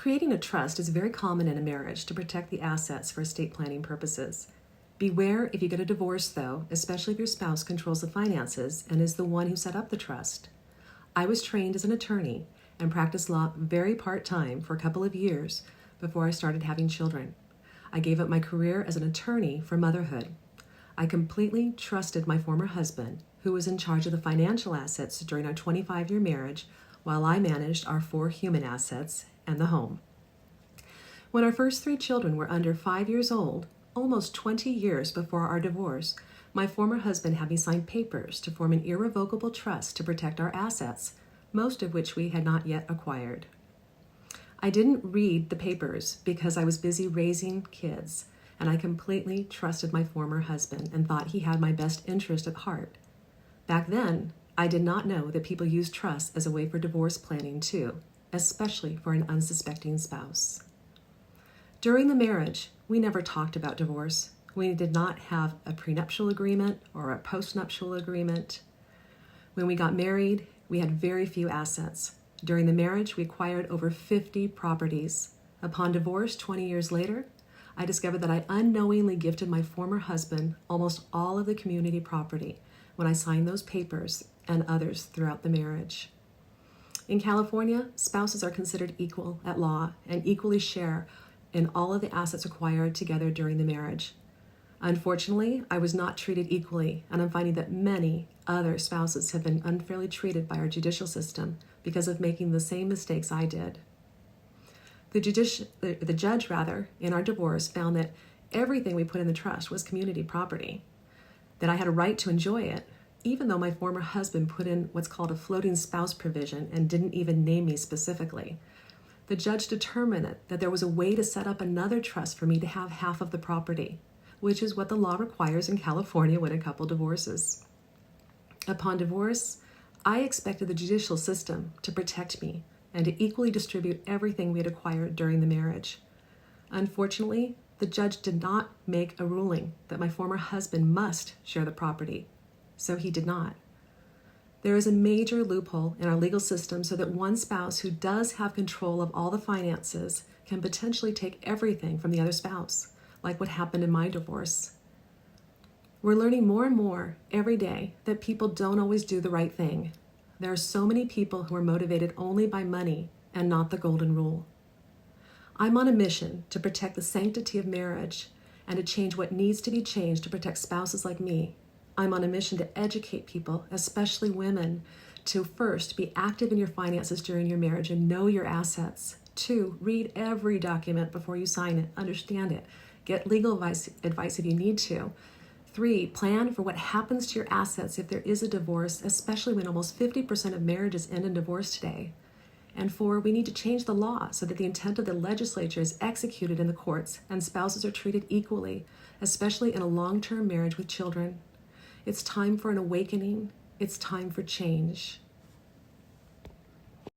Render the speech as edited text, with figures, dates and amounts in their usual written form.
Creating a trust is very common in a marriage to protect the assets for estate planning purposes. Beware if you get a divorce, though, especially if your spouse controls the finances and is the one who set up the trust. I was trained as an attorney and practiced law very part-time for a couple of years before I started having children. I gave up my career as an attorney for motherhood. I completely trusted my former husband, who was in charge of the financial assets during our 25-year marriage, while I managed our 4 human assets and the home. When our first 3 children were under 5 years old, almost 20 years before our divorce, my former husband had me sign papers to form an irrevocable trust to protect our assets, most of which we had not yet acquired. I didn't read the papers because I was busy raising kids, and I completely trusted my former husband and thought he had my best interest at heart. Back then, I did not know that people use trust as a way for divorce planning too, especially for an unsuspecting spouse. During the marriage, we never talked about divorce. We did not have a prenuptial agreement or a postnuptial agreement. When we got married, we had very few assets. During the marriage, we acquired over 50 properties. Upon divorce 20 years later, I discovered that I unknowingly gifted my former husband almost all of the community property when I signed those papers and others throughout the marriage. In California, spouses are considered equal at law and equally share in all of the assets acquired together during the marriage. Unfortunately, I was not treated equally, and I'm finding that many other spouses have been unfairly treated by our judicial system because of making the same mistakes I did. The judge in our divorce found that everything we put in the trust was community property, that I had a right to enjoy it, even though my former husband put in what's called a floating spouse provision and didn't even name me specifically. The judge determined that there was a way to set up another trust for me to have half of the property, which is what the law requires in California when a couple divorces. Upon divorce, I expected the judicial system to protect me and to equally distribute everything we had acquired during the marriage. Unfortunately, the judge did not make a ruling that my former husband must share the property, so he did not. There is a major loophole in our legal system so that one spouse who does have control of all the finances can potentially take everything from the other spouse, like what happened in my divorce. We're learning more and more every day that people don't always do the right thing. There are so many people who are motivated only by money and not the golden rule. I'm on a mission to protect the sanctity of marriage and to change what needs to be changed to protect spouses like me. I'm on a mission to educate people, especially women, to first, be active in your finances during your marriage and know your assets. 2, read every document before you sign it, understand it, get legal advice if you need to. 3, plan for what happens to your assets if there is a divorce, especially when almost 50% of marriages end in divorce today. And 4, we need to change the law so that the intent of the legislature is executed in the courts and spouses are treated equally, especially in a long-term marriage with children. It's time for an awakening. It's time for change.